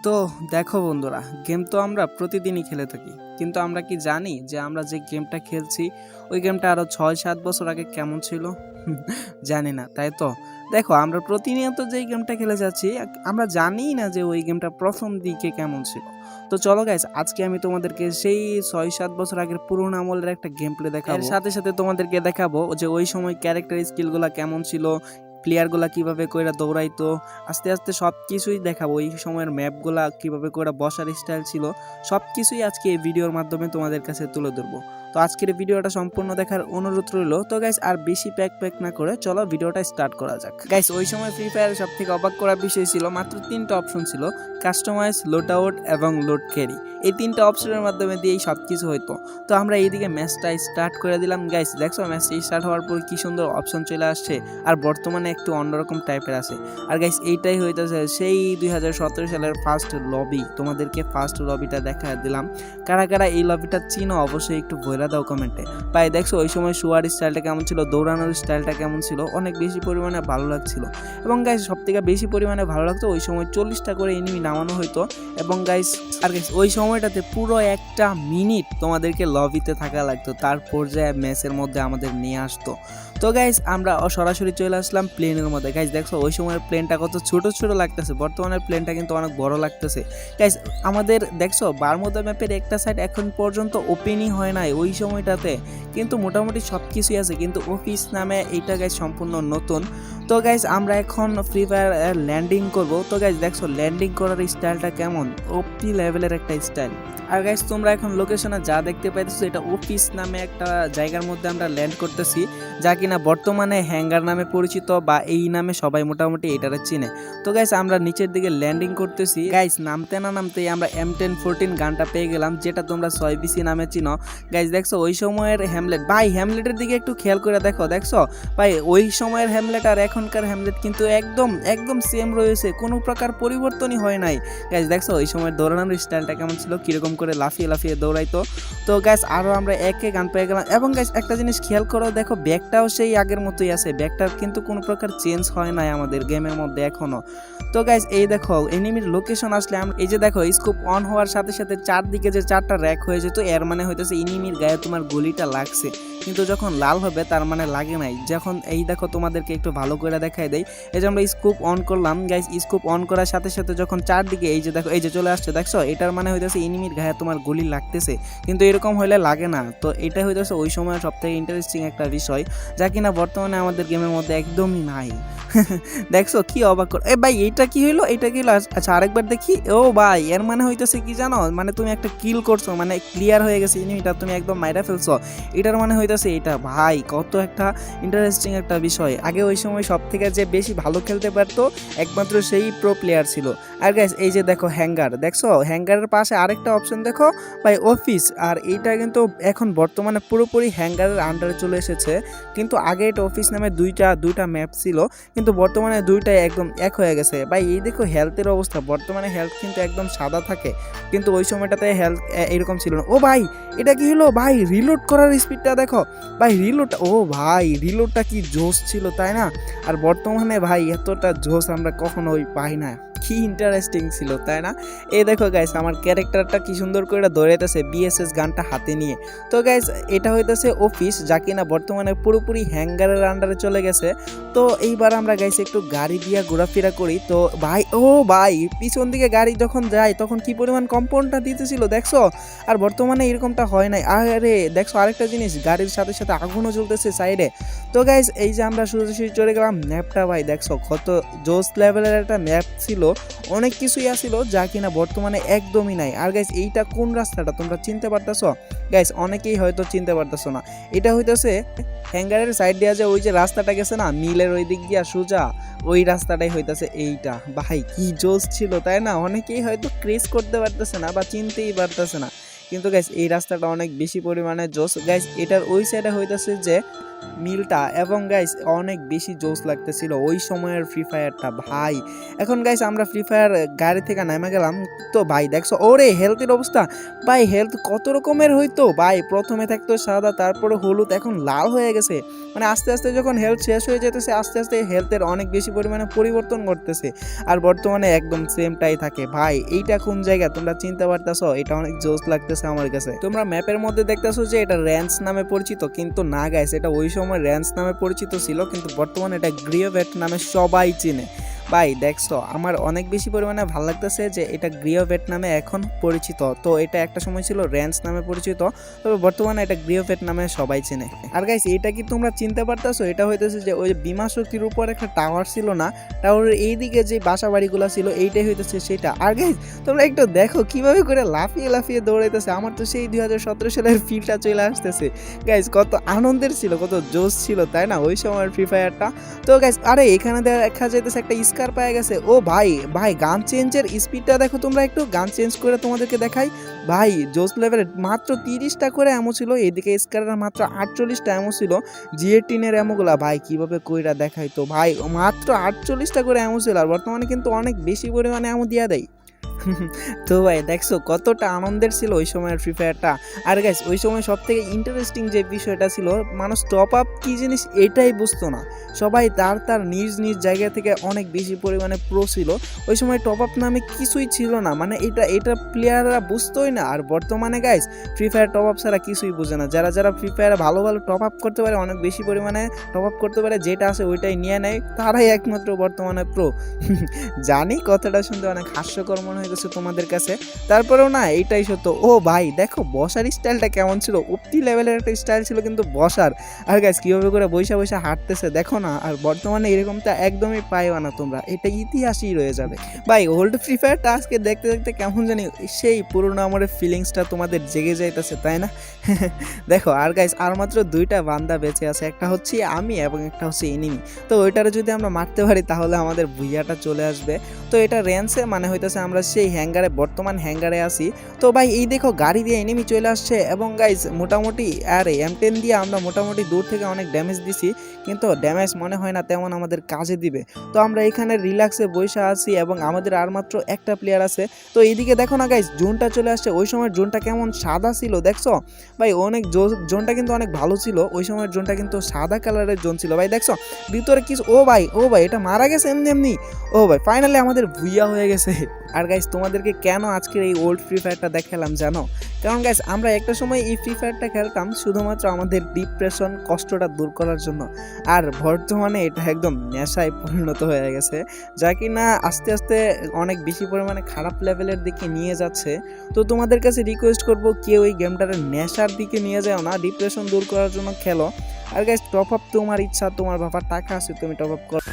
তো দেখো বন্ধুরা, গেম তো আমরা প্রতিদিনই খেলে থাকি, কিন্তু আমরা কি জানি যে আমরা যে গেমটা খেলছি ওই গেমটা আরো 6-7 বছর আগে কেমন ছিল? জানি না, তাই তো। দেখো, আমরা প্রতিনিয়ত যেই গেমটা খেলে যাচ্ছি আমরা জানি না যে ওই গেমটা প্রথম দিকে কেমন ছিল। তো চলো গাইস, আজকে আমি তোমাদেরকে সেই 6-7 বছর আগের পুরোনো আমলের একটা গেম প্লে দেখাবো। এর সাথে সাথে তোমাদেরকে দেখাবো যে ওই সময় ক্যারেক্টার স্কিলগুলা কেমন ছিল, প্লেয়ারগুলা কিভাবে কইরা দৌড়াইতো, আস্তে আস্তে সব কিছুই দেখাবো। ওই সময়ের ম্যাপগুলা কিভাবে কইরা বসার স্টাইল ছিল, সব কিছুই আজকে এই ভিডিওর মাধ্যমে তোমাদের কাছে তুলে ধরবো। তো আজকের ভিডিওটা সম্পূর্ণ দেখার অনুরোধ রইল। তো গাইস, আর বেশি প্যাক না করে চলো ভিডিওটা স্টার্ট করা যাক। গাইস, ওই সময় ফ্রি ফায়ারের সব থেকে অবাক করার বিষয় ছিল মাত্র 3টা অপশন ছিল: কাস্টমাইজ, লোড আউট এবং লোড ক্যারি। এই 3টা অপশনের মাধ্যমে দিয়েই সব কিছু হইতো। তো আমরা এইদিকে ম্যাচটা স্টার্ট করে দিলাম। গাইস দেখছো, ম্যাচটা স্টার্ট হওয়ার পর কি সুন্দর অপশন চলে আসছে, আর বর্তমানে একটু অন্যরকম টাইপের আছে। আর গাইস, এইটাই হইতেছে সেই 2017 সালের ফার্স্ট লবি। তোমাদেরকে ফার্স্ট লবিটা দেখা দিলাম। কারা কারা এই লবিটা চিনো অবশ্যই একটু বইলা দাও কমেন্টে। ভাই দেখছো, ওই সময় শোয়ার স্টাইলটা কেমন ছিল, দৌড়ানোর স্টাইলটা কেমন ছিল, অনেক বেশি পরিমাণে ভালো লাগছিল। এবং গাইস, সব থেকে বেশি পরিমাণে ভালো লাগতো ওই সময় 40টা করে এনিমি নামানো হইতো। এবং গাইস, ওই সময়টাতে পুরো একটা মিনিট তোমাদেরকে লবিতে থাকা লাগতো, তার পর্যায়ে ম্যাচের মধ্যে আমাদের নিয়ে আসতো। তো গাইস, আমরা সরাসরি চলে আসলাম প্লেনের মধ্যে। গাইস দেখছো, ওই সময়ের প্লেনটা কত ছোট ছোট লাগতেছে, বর্তমানের প্লেনটা কিন্তু অনেক বড় লাগতেছে। গাইস, আমাদের দেখছো বারমুদা ম্যাপের একটা সাইড এখন পর্যন্ত ওপেনই হয় নাই। ওই সময়টাতে কিন্তু মোটামুটি সব কিছুই আছে, কিন্তু অফিস নামে এইটা গাইস সম্পূর্ণ নতুন। তো গাইস, আমরা এখন ফ্রি ফায়ার ল্যান্ডিং করব। তো গাইস দেখছো, ল্যান্ডিং করার স্টাইলটা কেমন, ওপি লেভেলের একটা স্টাইল। আর গাইস, তোমরা এখন লোকেশনে যা দেখতে পাইতেছো, এটা অফিস নামে একটা জায়গার মধ্যে আমরা ল্যান্ড করতেছি, যা কিনা বর্তমানে হ্যাঙ্গার নামে পরিচিত, বা এই নামে সবাই মোটামুটি এটারে চিনে। তো গাইস, আমরা নিচের দিকে ল্যান্ডিং করতেছি। গাইস, নামতে না নামতেই আমরা M1014 গানটা পেয়ে গেলাম, যেটা তোমরা 6BC নামে চিনো। গাইস দেখছো, ওই সময়ের হ্যামলেট, ভাই হ্যামলেটের দিকে একটু খেয়াল করে দেখো। দেখছো ভাই, ওই সময়ের হ্যামলেট আর এখনকার হ্যামলেট কিন্তু একদম সেম রয়েছে, কোনো প্রকার পরিবর্তনই হয় নাই। গাইস দেখছো, ওই সময়ের দৌড়ানোর স্টাইলটা কেমন ছিল, কিরকম করে লাফিয়ে লাফিয়ে দৌড়াইতো। তো গাইস, আরও আমরা একে গান পেয়ে গেলাম। এবং গাইস, একটা জিনিস খেয়াল করো, দেখো ব্যাগটাও সেই আগের মতোই আছে, ব্যাগটার কিন্তু কোনো প্রকার চেঞ্জ হয় নাই আমাদের গেমের মধ্যে এখনো। তো গাইস, এই দেখো এনিমির লোকেশন আসলে আমরা এই যে দেখো, স্কোপ অন হওয়ার সাথে সাথে চারদিকে যে 4টা র্যাক হয়ে যেত, এর মানে হইতেছে এনিমির গায়ে তোমার গুলিটা লাগছে। কিন্তু যখন লাল হবে তার মানে লাগে নাই। যখন এই দেখো, তোমাদেরকে একটু ভালো করে দেখাই দেই। এই যে আমরা স্কোপ অন করলাম গাইস, স্কোপ অন করার সাথে সাথে যখন চারদিকে এই যে দেখো, এই যে চলে আসছে, দেখছো এটার মানে হইতেছে এনিমির গায়ে তোমার গুলি লাগতেছে, কিন্তু এরকম হইলে লাগে না। তো এটা হইতেছে ওই সময় সবথেকে ইন্টারেস্টিং একটা বিষয়, যা কিনা বর্তমানে আমাদের গেমের মধ্যে একদমই নাই। দেখছো কি অবাক কর, ভাই এইটা কি হইলো, এটা কি হলো? আচ্ছা, আরেকবার দেখি। ও ভাই, এর মানে হইতেছে কি জানো, মানে তুমি একটা কিল করছো, মানে ক্লিয়ার হয়ে গেছে এনিমিটা, তুমি একদম মাইরা ফেলছো, এটার মানে হইতেছে এটা। ভাই কত একটা ইন্টারেস্টিং একটা বিষয়। আগে ওই সময় সব থেকে যে বেশি ভালো খেলতে পারতো একমাত্র সেই প্রো প্লেয়ার ছিল। আর গাইস, এই যে দেখো হ্যাঙ্গার, দেখছো হ্যাঙ্গারের পাশে আরেকটা অপশন দেখো ভাই, অফিস। আর এইটা কিন্তু এখন বর্তমানে পুরোপুরি হ্যাঙ্গারের আন্ডারে চলে এসেছে, কিন্তু আগে এটা অফিস নামে দুইটা ম্যাপ ছিল, কিন্তু বর্তমানে দুইটাই একদম এক হয়ে গেছে। ভাই এই দেখো হেলথের অবস্থা, বর্তমানে হেলথ কিন্তু একদম সাদা থাকে, কিন্তু ওই সময়টাতে হেলথ এরকম ছিল না। ও ভাই, এটা কি হলো ভাই, রিলোড করার স্পিডটা দেখো ভাই, রিলোড, ও ভাই রিলোডটা কি জোশ ছিল, তাই না? আর বর্তমানে ভাই এতটা জোশ আমরা কখনোই পাই না। কি ইন্টারেস্টিং ছিল, তাই না? এই দেখো গাইস, আমার ক্যারেক্টারটা কি সুন্দর করে দৌড়াইতেছে BSS গানটা হাতে নিয়ে। তো গাইস, এটা হইতেছে অফিস, যা কিনা বর্তমানে পুরোপুরি হ্যাঙ্গারের আন্ডারে চলে গেছে। তো এইবার আমরা গাইস একটু গাড়ি দিয়ে ঘোরাফেরা করি। তো ভাই, ও ভাই, পিছন দিকে গাড়ি যখন যায় তখন কি পরিমাণ কম্পাউন্ডটা দিতেছিল, দেখছো? আর বর্তমানে এরকমটা হয় নাই। আরে দেখছো, আরেকটা জিনিস, গাড়ির সাথে সাথে আগুনও জ্বলতেছে সাইডে। তো গাইস, এই যে আমরা সোজাসুজি চলে গেলাম, ম্যাপটা ভাই দেখছো কত জোস লেভেলের একটা ম্যাপ ছিল, অনেক কিছুই আসিল যা কিনা বর্তমানে একদমই নাই। আর গাইস, এইটা কোন রাস্তাটা তোমরা চিনতে পারতেছো? গাইস, অনেকেই হয়তো চিনতে পারতেছো না। এটা হইতেছে হ্যাঙ্গারের সাইড দিয়ে যে ওই যে রাস্তাটা গেছে না মিলের ওই দিক দিয়ে সোজা, ওই রাস্তাটাই হইতেছে এইটা। ভাই কি জোস ছিল, তাই না? অনেকেই হয়তো ক্রেজ করতে পারতেছে না বা চিনতেই পারতেছে না, কিন্তু গাইস এই রাস্তাটা অনেক বেশি পরিমাণে জোস। গাইস, এটার ওই সাইডে হইতেছে যে মিলটা এবং গাইস অনেক বেশি জোস লাগতেছিল ওই সময়ের ফ্রি ফায়ারটা ভাই। এখন গাইস আমরা ফ্রি ফায়ার গাড়ি থেকে নেমে গেলাম, তো ভাই দেখছো ওরে হেলথের অবস্থা ভাই, হেলথ কত রকমের হইতো ভাই, প্রথমে থাকতো সাদা, তারপরে হলুদ, এখন লাল হয়ে গেছে। মানে আস্তে আস্তে যখন হেলথ শেষ হয়ে যেতেছে আস্তে আস্তে হেলথের অনেক বেশি পরিমাণে পরিবর্তন করতেছে, আর বর্তমানে একদম সেমটাই থাকে ভাই। এইটা কোন জায়গা তোমরা চিনতে পারতেছো? এটা অনেক জোস লাগতেছে আমার কাছে। তোমরা ম্যাপের মধ্যে দেখতেছো যে এটা র্যান্স নামে পরিচিত, কিন্তু না গাইস, এটা ওই সময় র্যান্স নামে পরিচিত ছিল, কিন্তু বর্তমানে এটা গ্রিওভেট নামে সবাই চিনে ভাই। দেখছো আমার অনেক বেশি পরিমাণে ভালো লাগতেছে যে এটা গ্রিওভেট নামে এখন পরিচিত। তো এটা একটা সময় ছিল র্যান্স নামে পরিচিত, তবে বর্তমানে এটা গ্রিওভেট নামে সবাই চেনে। আর গাইস এটা কি তোমরা চিনতে পারতেছো? এটা হইতেছে যে ওই বিমা শক্তির উপর একটা টাওয়ার ছিল না, টাওয়ারের এইদিকে যে বাসা বাড়িগুলো ছিল এইটাই হইতেছে সেটা। আর গাইস তোমরা একটু দেখো কিভাবে করে লাফিয়ে লাফিয়ে দৌড়াইতেছে, আমার তো সেই 2017 সালের ফিলটা চলে আসতেছে গাইস। কত আনন্দের ছিল, কত জোশ ছিল তাই না ওই সময়ের ফ্রি ফায়ারটা। তো গাইস আরে এখানে দেখা যাইতেছে একটা স্কার পায়ে গেছে। ও ভাই ভাই গান চেঞ্জের স্পিডটা দেখো তোমরা, একটু গান চেঞ্জ করে তোমাদেরকে দেখাই ভাই। জোস লেভেলের মাত্র 30টা করে অ্যামো ছিল, এদিকে স্কারের মাত্র 48টা অ্যামো ছিল। জিএ10 এর অ্যামোগুলা ভাই কিভাবে কইরা দেখাই তো ভাই, মাত্র 48টা করে অ্যামো ছিল, আর বর্তমানে কিন্তু অনেক বেশি পরিমাণে অ্যামো দিয়া দেয়। তো ভাই দেখছো কতটা আনন্দের ছিল ওই সময়ের ফ্রি ফায়ারটা। আর গাইস ওই সময় সব থেকে ইন্টারেস্টিং যে বিষয়টা ছিল, মানুষ টপ আপ কি জিনিস এটাই বুঝতো না, সবাই তার নিজ নিজ জায়গা থেকে অনেক বেশি পরিমাণে প্রো ছিল। ওই সময় টপ আপ নামে কিছুই ছিল না, মানে এটা প্লেয়াররা বুঝতোই না। আর বর্তমানে guys free fire top up ছাড়া কিছুই বুঝে না, যারা যারা ফ্রি ফায়ারে ভালো ভালো টপ আপ করতে পারে, অনেক বেশি পরিমাণে টপ আপ করতে পারে, যেটা আছে ওইটাই নিয়ে নেয়, তারাই একমাত্র বর্তমানে প্রো। জানি কথাটা শুনতে অনেক হাস্যকর মনে হয়ে গেছে তোমাদের কাছে, তারপরেও না এইটাই সত্য। ও ভাই দেখো বসার স্টাইলটা কেমন ছিল, উপটি লেভেলের একটা স্টাইল ছিল কিন্তু বসার। আর গাইস কিভাবে করে বৈশা বৈশা হাঁটতেছে দেখো না, আর বর্তমানে এরকমটা একদমই পাইবা না তোমরা, এটা ইতিহাসই রয়ে যাবে ভাই। ওল্ড ফ্রি ফায়ারটা আজকে দেখতে দেখতে কেমন জানি সেই পুরোনো আমলের ফিলিংসটা তোমাদের জেগে যাইতেছে তাই না? দেখো আর গাইস আর মাত্র 2টা বান্দা বেঁচে আছে, একটা হচ্ছে আমি এবং একটা হচ্ছে এনিমি। তো ওইটারে যদি আমরা মারতে পারি তাহলে আমাদের ভুইয়াটা চলে আসবে। তো এটা রেঞ্জে মানে হইতেছে আমরা সেই হ্যাঙ্গারে, বর্তমান হ্যাঙ্গারে আছি। তো ভাই এই দেখো গাড়ি দিয়ে এনিমি চলে আসছে, এবং গাইস মোটামুটি আর M10 দিয়ে আমরা মোটামুটি দূর থেকে অনেক ড্যামেজ দিছি, কিন্তু ড্যামেজ মনে হয় না তেমন আমাদের কাজে দিবে। তো আমরা এখানে রিল্যাক্সে বসে আছি এবং আমাদের আর মাত্র একটা প্লেয়ার আছে। তো এইদিকে দেখো না গাইস জোনটা চলে আসছে, ওই সময় জোনটা কেমন সাদা ছিল দেখছো ভাই, অনেক জোনটা কিন্তু অনেক ভালো ছিল ওই সময়ের জোনটা, কিন্তু সাদা কালারের জোন ছিল ভাই। দেখছো ভিতরে কিছু, ও ভাই এটা মারা গেছে এমনি এমনি। ও ভাই ফাইনালি আমাদের ভুইয়া হয়ে গেছে। আর গাইস তোমাদেরকে কেন আজকের এই ওল্ড ফ্রি ফায়ারটা দেখালাম জানো? কারণ গাইস আমরা একটা সময় এই ফ্রি ফায়ারটা খেলতাম শুধুমাত্র আমাদের ডিপ্রেশন কষ্টটা দূর করার জন্য, আর বর্তমানে এটা একদম নেশায় পরিণত হয়ে গেছে, যা কি না আস্তে আস্তে অনেক বেশি পরিমাণে খারাপ লেভেলের দিকে নিয়ে যাচ্ছে। তো তোমাদের কাছে রিকোয়েস্ট করবো কেউ এই গেমটার নেশার দিকে নিয়ে যাও না, ডিপ্রেশন দূর করার জন্য খেলো। আর গাইস টপ আপ তোমার ইচ্ছা, তোমার বাবার টাকা আছে তুমি টপ আপ করো।